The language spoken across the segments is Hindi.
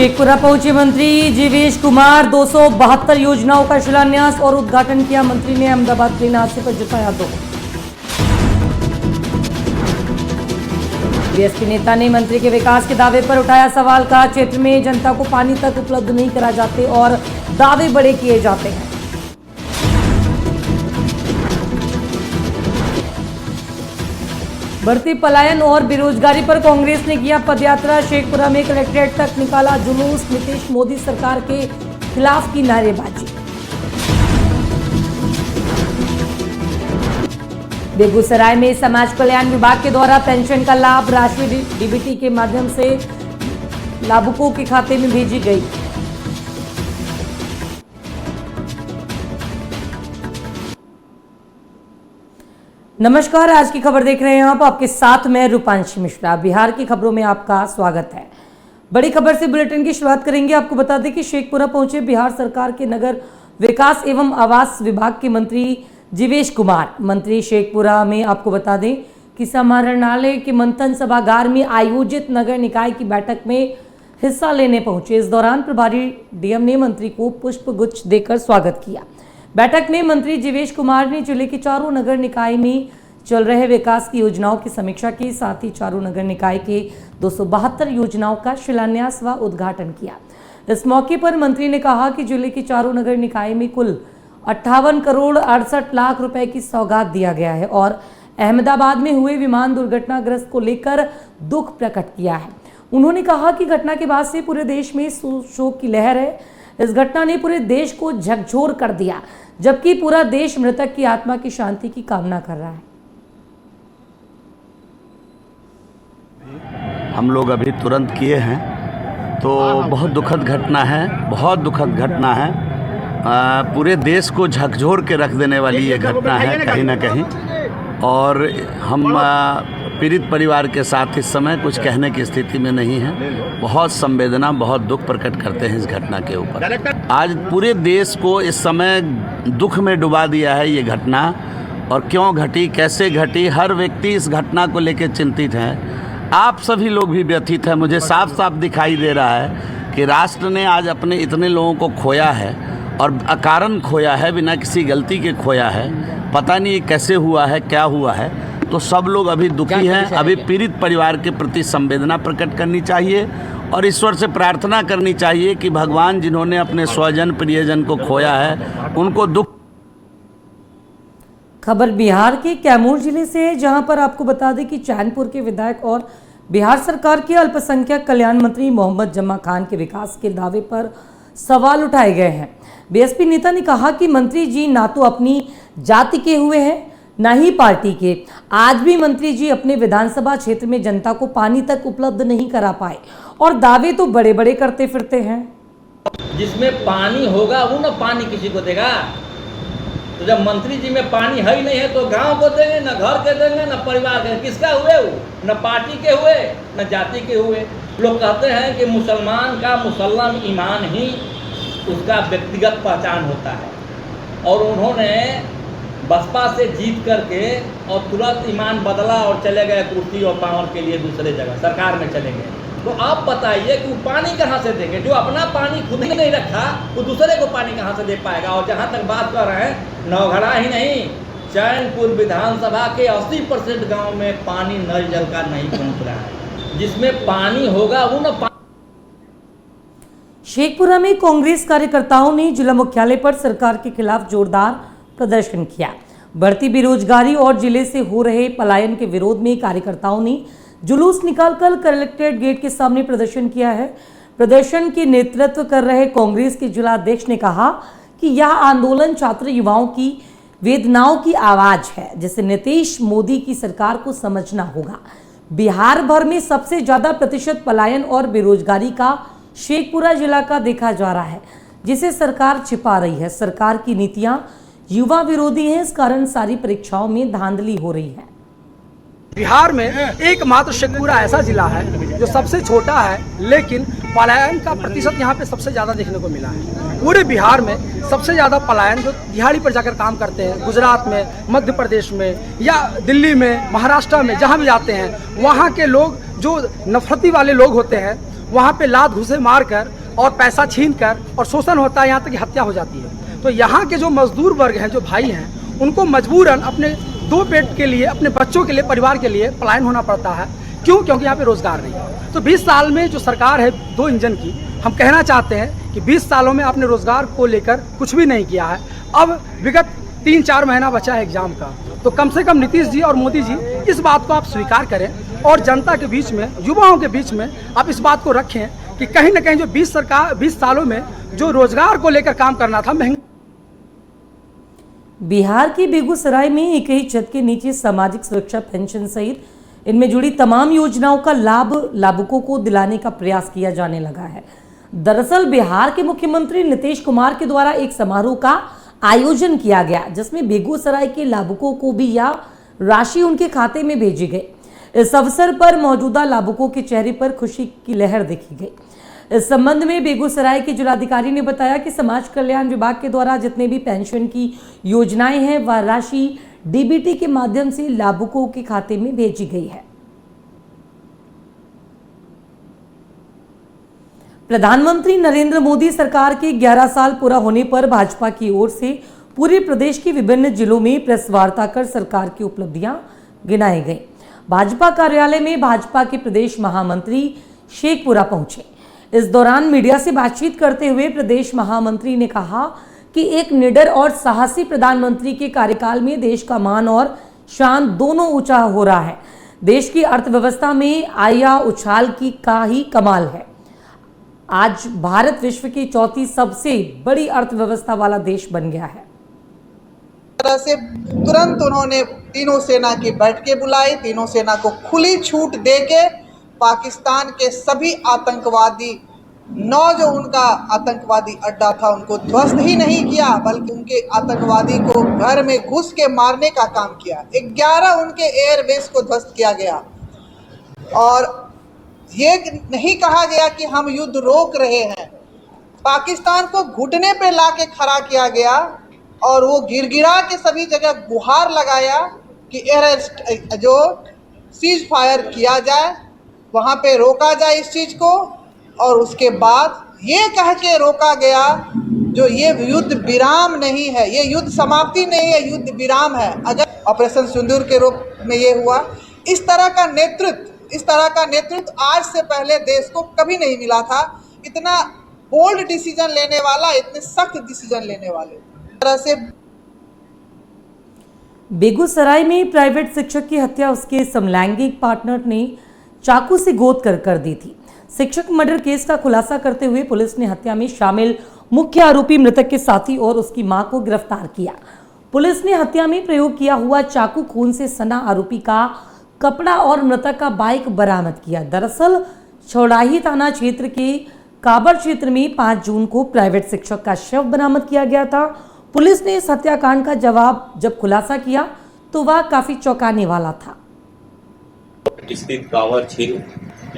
शेखपुरा पहुंचे मंत्री जीवेश कुमार। 272 योजनाओं का शिलान्यास और उद्घाटन किया। मंत्री ने अहमदाबाद ट्रेन हादसे पर जताया दुख। बीएसपी नेता ने मंत्री के विकास के दावे पर उठाया सवाल। कहा क्षेत्र में जनता को पानी तक उपलब्ध नहीं करा जाते और दावे बड़े किए जाते हैं। बढ़ती पलायन और बेरोजगारी पर कांग्रेस ने किया पदयात्रा। शेखपुरा में कलेक्ट्रेट तक निकाला जुलूस। नीतीश मोदी सरकार के खिलाफ की नारेबाजी। बेगूसराय में समाज कल्याण विभाग के द्वारा पेंशन का लाभ राष्ट्रीय डीबीटी के माध्यम से लाभुकों के खाते में भेजी गई। नमस्कार, आज की खबर देख रहे हैं आप। आपके साथ मैं रूपांशी मिश्रा। बिहार की खबरों में आपका स्वागत है। बड़ी खबर से बुलेटिन की शुरुआत करेंगे। आपको बता दें कि शेखपुरा पहुंचे बिहार सरकार के नगर विकास एवं आवास विभाग के मंत्री जीवेश कुमार। मंत्री शेखपुरा में आपको बता दें कि समाहरणालय के मंथन सभागार में आयोजित नगर निकाय की बैठक में हिस्सा लेने पहुंचे। इस दौरान प्रभारी डीएम ने मंत्री को पुष्प गुच्छ देकर स्वागत किया। बैठक में मंत्री जीवेश कुमार ने जिले के चारों नगर निकाय में चल रहे विकास की योजनाओं की समीक्षा की। साथ ही चारों नगर निकाय के 272 योजनाओं का शिलान्यास व उद्घाटन किया। इस मौके पर मंत्री ने कहा कि जिले के चारों नगर निकाय में कुल 58 करोड़ 68 लाख रुपए की सौगात दिया गया है और अहमदाबाद में हुए विमान दुर्घटनाग्रस्त को लेकर दुख प्रकट किया है। उन्होंने कहा कि घटना के बाद से पूरे देश में शोक की लहर है। इस घटना ने पूरे देश को झकझोर कर दिया, जबकि पूरा देश मृतक की आत्मा की शांति की कामना कर रहा है। हम लोग अभी तुरंत किए हैं, तो बहुत दुखद घटना है, बहुत दुखद घटना है। पूरे देश को झकझोर के रख देने वाली ये घटना है कहीं ना कहीं। और हम पीड़ित परिवार के साथ इस समय कुछ कहने की स्थिति में नहीं है। बहुत संवेदना, बहुत दुख प्रकट करते हैं इस घटना के ऊपर। आज पूरे देश को इस समय दुख में डुबा दिया है ये घटना। और क्यों घटी, कैसे घटी, हर व्यक्ति इस घटना को लेकर चिंतित है। आप सभी लोग भी व्यथित हैं। मुझे साफ साफ दिखाई दे रहा है कि राष्ट्र ने आज अपने इतने लोगों को खोया है और अकारण खोया है, बिना किसी गलती के खोया है। पता नहीं कैसे हुआ है, क्या हुआ है। तो सब लोग अभी दुखी हैं। अभी पीड़ित परिवार के प्रति संवेदना प्रकट करनी चाहिए और ईश्वर से प्रार्थना करनी चाहिए कि भगवान जिन्होंने अपने स्वजन प्रियजन को खोया है उनको दुख। खबर बिहार के कैमूर जिले से है, जहां पर आपको बता दें कि चैनपुर के विधायक और बिहार सरकार के अल्पसंख्यक कल्याण मंत्री मोहम्मद जमा खान के विकास के दावे पर सवाल उठाए गए हैं। बीएसपी नेता ने कहा कि मंत्री जी ना तो अपनी जाति के हुए हैं, ना ही पार्टी के। आज भी मंत्री जी अपने विधानसभा क्षेत्र में जनता को पानी तक उपलब्ध नहीं करा पाए और दावे तो बड़े बड़े करते फिरते हैं। जिसमें पानी होगा वो ना पानी किसी को देगा। तो जब मंत्री जी में पानी है ही नहीं है तो गांव को देंगे, ना घर के देंगे, ना परिवार के। किसका हुए वो? न पार्टी के हुए, न जाति के हुए। लोग कहते हैं कि मुसलमान का मुसल्लम ईमान ही उसका व्यक्तिगत पहचान होता है। और उन्होंने बसपा से जीत करके और तुरंत ईमान बदला और चले गए कुर्सी और पावर के लिए दूसरे जगह सरकार में चले गए। तो आप बताइए कि वो पानी कहाँ से देंगे? जो अपना पानी खुद ही नहीं रखा वो दूसरे को पानी कहाँ से दे पाएगा? और जहाँ तक बात कर रहे हैं, नौघड़ा ही नहीं, चैनपुर विधानसभा के 80% गाँव में पानी नल जल का नहीं पहुँच रहा है। जिसमें पानी होगा वो न। शेखपुरा में कांग्रेस कार्यकर्ताओं ने जिला मुख्यालय पर सरकार के खिलाफ जोरदार प्रदर्शन किया। बढ़ती बेरोजगारी और जिले से हो रहे पलायन के विरोध में कार्यकर्ताओं ने जुलूस निकालकर कलेक्ट्रेट गेट के सामने प्रदर्शन किया है। प्रदर्शन के नेतृत्व कर रहे कांग्रेस के जिला अध्यक्ष ने कहा कि यह आंदोलन छात्र युवाओं की वेदनाओं की आवाज है, जिसे नीतीश मोदी की सरकार को समझना होगा। बिहार भर में सबसे ज्यादा प्रतिशत पलायन और बेरोजगारी का शेखपुरा जिला का देखा जा रहा है, जिसे सरकार छिपा रही है। सरकार की नीतियां युवा विरोधी हैं, इस कारण सारी परीक्षाओं में धांधली हो रही है। बिहार में एकमात्र शेखपुरा ऐसा जिला है जो सबसे छोटा है, लेकिन पलायन का प्रतिशत यहाँ पे सबसे ज़्यादा देखने को मिला है। पूरे बिहार में सबसे ज़्यादा पलायन जो दिहाड़ी पर जाकर काम करते हैं, गुजरात में, मध्य प्रदेश में या दिल्ली में, महाराष्ट्र में, जहाँ भी जाते हैं वहाँ के लोग जो नफरती वाले लोग होते हैं वहाँ पे लात घुसे मारकर और पैसा छीनकर और शोषण होता है, यहाँ तक कि हत्या हो जाती है। तो यहाँ के जो मजदूर वर्ग हैं, जो भाई हैं, उनको मजबूरन अपने दो पेट के लिए, अपने बच्चों के लिए, परिवार के लिए पलायन होना पड़ता है। क्यों? क्योंकि यहाँ पे रोजगार नहीं है। तो 20 साल में जो सरकार है 2 इंजन की, हम कहना चाहते हैं कि 20 सालों में आपने रोजगार को लेकर कुछ भी नहीं किया है। अब विगत 3-4 महीना बचा है एग्जाम का, तो कम से कम नीतीश जी और मोदी जी इस बात को आप स्वीकार करें और जनता के बीच में, युवाओं के बीच में आप इस बात को रखें कि कहीं ना कहीं जो 20 सालों में जो रोजगार को लेकर काम करना था, महंगा। बिहार के बेगूसराय में एक ही छत के नीचे सामाजिक सुरक्षा पेंशन सहित इनमें जुड़ी तमाम योजनाओं का लाभ लाभुकों को दिलाने का प्रयास किया जाने लगा है। दरअसल बिहार के मुख्यमंत्री नीतीश कुमार के द्वारा एक समारोह का आयोजन किया गया, जिसमें बेगूसराय के लाभुकों को भी यह राशि उनके खाते में भेजी गई। इस अवसर पर मौजूदा लाभुकों के चेहरे पर खुशी की लहर देखी गई। इस संबंध में बेगूसराय के जिलाधिकारी ने बताया कि समाज कल्याण विभाग के द्वारा जितने भी पेंशन की योजनाएं हैं, वह राशि डीबीटी के माध्यम से लाभुकों के खाते में भेजी गई है। प्रधानमंत्री नरेंद्र मोदी सरकार के 11 साल पूरा होने पर भाजपा की ओर से पूरे प्रदेश के विभिन्न जिलों में प्रेस वार्ता कर सरकार की उपलब्धियां गिनाई गई। भाजपा कार्यालय में भाजपा के प्रदेश महामंत्री शेखपुरा पहुंचे। इस दौरान मीडिया से बातचीत करते हुए प्रदेश महामंत्री ने कहा कि एक निडर और साहसी प्रधानमंत्री के कार्यकाल में देश का मान और शान दोनों ऊंचा हो रहा है। देश की अर्थव्यवस्था में आया उछाल की का ही कमाल है। आज भारत विश्व की चौथी सबसे बड़ी अर्थव्यवस्था वाला देश बन गया है। तरह से तुरंत उन्होंने तीनों सेना की बैठकें बुलाई, तीनों सेना को खुली छूट देके पाकिस्तान के सभी आतंकवादी 9 जो उनका आतंकवादी अड्डा था उनको ध्वस्त ही नहीं किया, बल्कि उनके आतंकवादी को घर में घुस के मारने का काम किया। 11 उनके एयरबेस को ध्वस्त किया गया और ये नहीं कहा गया कि हम युद्ध रोक रहे हैं। पाकिस्तान को घुटने पे लाके खड़ा किया गया और वो गिड़गिड़ा के सभी जगह गुहार लगाया कि एयर जो सीज फायर किया जाए, वहाँ पे रोका जाए इस चीज़ को। और उसके बाद ये कह के रोका गया जो ये युद्ध विराम नहीं है, ये युद्ध समाप्ति नहीं है, युद्ध विराम है। अगर ऑपरेशन सिंदूर के रूप में ये हुआ, इस तरह का नेतृत्व आज से पहले देश को कभी नहीं मिला था। इतना बोल्ड डिसीजन लेने वाला, इतने सख्त डिसीजन लेने वाले तरह से। बेगूसराय में प्राइवेट शिक्षक की हत्या उसके समलैंगिक पार्टनर ने चाकू से गोद कर दी थी। शिक्षक मर्डर केस का खुलासा करते हुए पुलिस ने हत्या में शामिल मुख्य आरोपी मृतक के साथी और उसकी मां को गिरफ्तार किया। पुलिस ने हत्या में प्रयोग किया हुआ चाकू, खून से सना आरोपी का कपड़ा और मृतक का बाइक बरामद किया। दरअसल चौड़ाही थाना क्षेत्र के काबर क्षेत्र में 5 जून को प्राइवेट शिक्षक का शव बरामद किया गया था। पुलिस ने इस हत्याकांड का जवाब जब खुलासा किया तो वह काफी चौंकाने वाला था। स्थित कांवर झील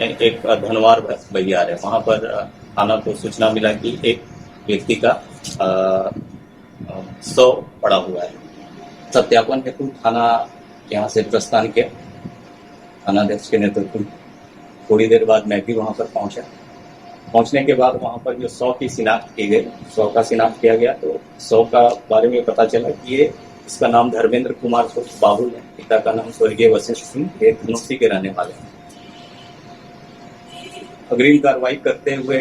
एक धनवार बहियार है, वहां पर थाना को सूचना मिला कि एक व्यक्ति का शव पड़ा हुआ है। सत्यापन हेतु थाना यहाँ से प्रस्थान किया। थानाध्यक्ष के नेतृत्व में थोड़ी देर बाद मैं भी वहां पर पहुंचा। पहुंचने के बाद वहां पर जो शव की शिनाख्त की गई, शव का शिनाख्त किया गया तो शव का बारे में पता चला कि ये इसका नाम धर्मेंद्र कुमार बाबुल है। पिता का नाम स्वर्गीय वशिष्ठ सिंह, ये धनुषी के रहने वाले हैं। अग्रिम कार्रवाई करते हुए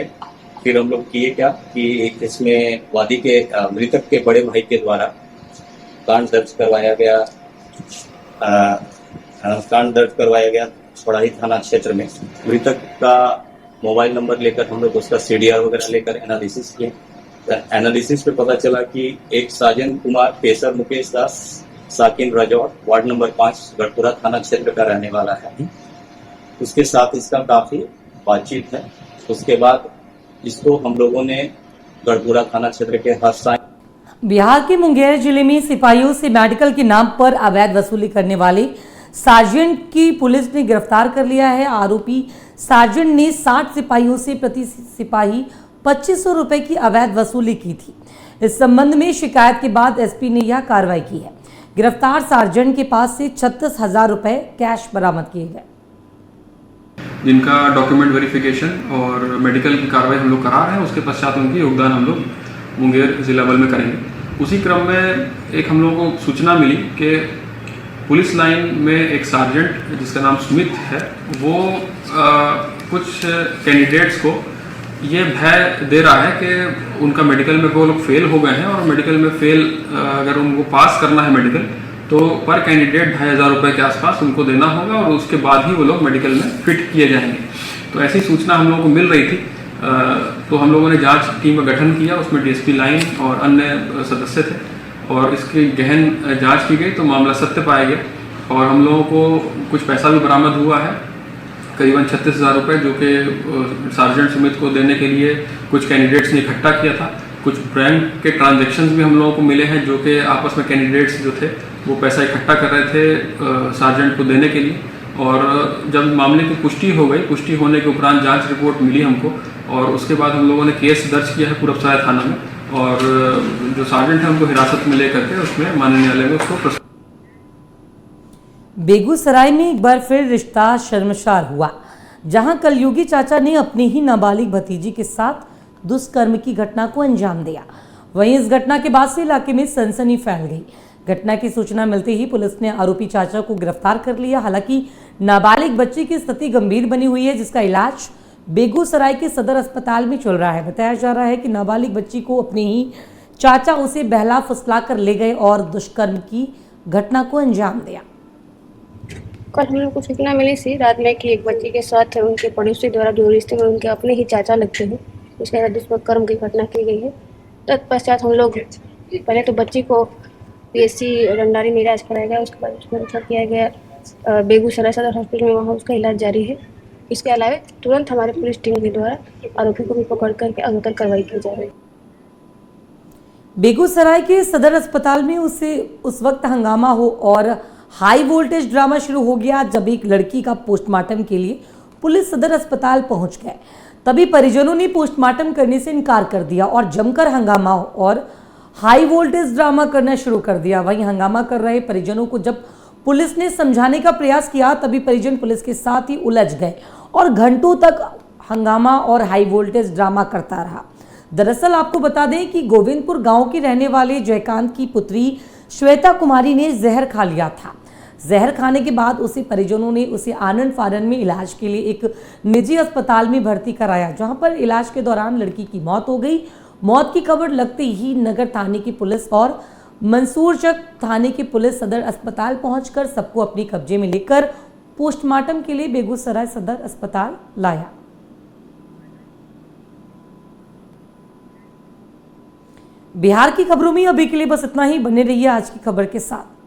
फिर हम लोग किए क्या कि इसमें वादी के मृतक के बड़े भाई के द्वारा कांड दर्ज करवाया गया चौड़ाही थाना क्षेत्र में। मृतक का मोबाइल नंबर लेकर हम लोग उसका सीडीआर वगैरह लेकर एनालिसिस किए। एनालिसिस पे पता चला कि एक साजन कुमार पेशर मुकेश दास साकिन राजौर वार्ड नंबर 5 गढ़पुरा थाना क्षेत्र का रहने वाला है। उसके साथ इसका काफी बातचीत है। उसके बाद इसको हम लोगों ने गढ़पुरा थाना क्षेत्र के हर बिहार के मुंगेर जिले में सिपाहियों से मेडिकल के नाम पर अवैध वसूली करने वाले सार्जेंट की पुलिस ने गिरफ्तार कर लिया है। आरोपी सार्जेंट ने 60 सिपाहियों से प्रति सिपाही 2500 रुपए की अवैध वसूली की थी। इस संबंध में शिकायत के बाद एसपी ने यह कार्रवाई की है। गिरफ्तार सार्जेंट के पास से 36,000 रुपए कैश बरामद किए गए। जिनका डॉक्यूमेंट वेरिफिकेशन और मेडिकल की कार्रवाई हम लोग करा रहे हैं। उसके पश्चात उनकी योगदान हम लोग मुंगेर जिला बल में करेंगे। उसी क्रम में एक हम लोगों को सूचना मिली कि पुलिस लाइन में एक सार्जेंट जिसका नाम सुमित है, वो कुछ कैंडिडेट्स को ये भय दे रहा है कि उनका मेडिकल में वो लोग फेल हो गए हैं और मेडिकल में फेल अगर उनको पास करना है मेडिकल, तो पर कैंडिडेट 2,500 रुपये के आसपास उनको देना होगा और उसके बाद ही वो लोग मेडिकल में फिट किए जाएंगे। तो ऐसी सूचना हम लोगों को मिल रही थी, तो हम लोगों ने जांच टीम का गठन किया। उसमें डीएसपी लाइन और अन्य सदस्य थे और इसकी गहन जांच की गई तो मामला सत्य पाया गया और हम लोगों को कुछ पैसा भी बरामद हुआ है, करीबन 36,000 रुपये, जो कि सार्जेंट सुमित को देने के लिए कुछ कैंडिडेट्स ने इकट्ठा किया था। कुछ बैंक के ट्रांजैक्शंस भी हम लोगों को मिले हैं, जो कि आपस में कैंडिडेट्स जो थे वो पैसा इकट्ठा कर रहे थे सार्जेंट को देने के लिए। और जब मामले की पुष्टि हो गई, पुष्टि होने के उपरांत जांच रिपोर्ट मिली हमको और उसके बाद हम लोगों ने केस दर्ज किया है पूरबसराय थाना में और जो सार्जेंट है उनको हिरासत में लेकर के उसमें माननीय न्यायालय में उसको बेगूसराय में एक बार फिर रिश्ता शर्मसार हुआ, जहां कलयुगी चाचा ने अपनी ही नाबालिग भतीजी के साथ दुष्कर्म की घटना को अंजाम दिया। वहीं इस घटना के बाद से इलाके में सनसनी फैल गई। घटना की सूचना मिलते ही पुलिस ने आरोपी चाचा को गिरफ्तार कर लिया। हालांकि नाबालिग बच्ची की स्थिति गंभीर बनी हुई है, जिसका इलाज बेगूसराय के सदर अस्पताल में चल रहा है। बताया जा रहा है कि नाबालिग बच्ची को अपने ही चाचा उसे बहला फुसला कर ले गए और दुष्कर्म की घटना को अंजाम दिया। कल हम लोग को सूचना मिली थी रात में कि एक बच्ची के साथ उनके पड़ोसी द्वारा जो रिश्ते में उनके अपने ही चाचा लगते हैं, उसके साथ दुष्कर्म की घटना की गई है। तत्पश्चात हम लोग पहले तो बच्ची को पीएससी रंडारी में इलाज कराया गया, उसके बाद उसको रेफर किया गया बेगूसराय सदर हॉस्पिटल में, वहाँ उसका इलाज जारी है। इसके अलावा तुरंत हमारे पुलिस टीम के द्वारा आरोपी को भी पकड़ करके आगे कार्रवाई की जा रही है। बेगूसराय के सदर अस्पताल में उस वक्त हंगामा हो और हाई वोल्टेज ड्रामा शुरू हो गया जब एक लड़की का पोस्टमार्टम के लिए पुलिस सदर अस्पताल पहुंच गए। तभी परिजनों ने पोस्टमार्टम करने से इनकार कर दिया और जमकर हंगामा और हाई वोल्टेज ड्रामा करना शुरू कर दिया। वहीं हंगामा कर रहे परिजनों को जब पुलिस ने समझाने का प्रयास किया, तभी परिजन पुलिस के साथ ही उलझ गए और घंटों तक हंगामा और हाई वोल्टेज ड्रामा करता रहा। दरअसल आपको बता दें कि गोविंदपुर गांव के रहने वाले जयकांत की पुत्री श्वेता कुमारी ने जहर खा लिया था। जहर खाने के बाद उसे परिजनों ने उसे आनंद फानन में इलाज के लिए एक निजी अस्पताल में भर्ती कराया, जहां पर इलाज के दौरान लड़की की मौत हो गई। मौत की खबर लगते ही नगर थाने की पुलिस और मंसूरचक थाने की पुलिस सदर अस्पताल पहुंचकर सबको अपने कब्जे में लेकर पोस्टमार्टम के लिए बेगूसराय सदर अस्पताल लाया। बिहार की खबरों में अभी के लिए बस इतना ही। बने रहिए आज की खबर के साथ।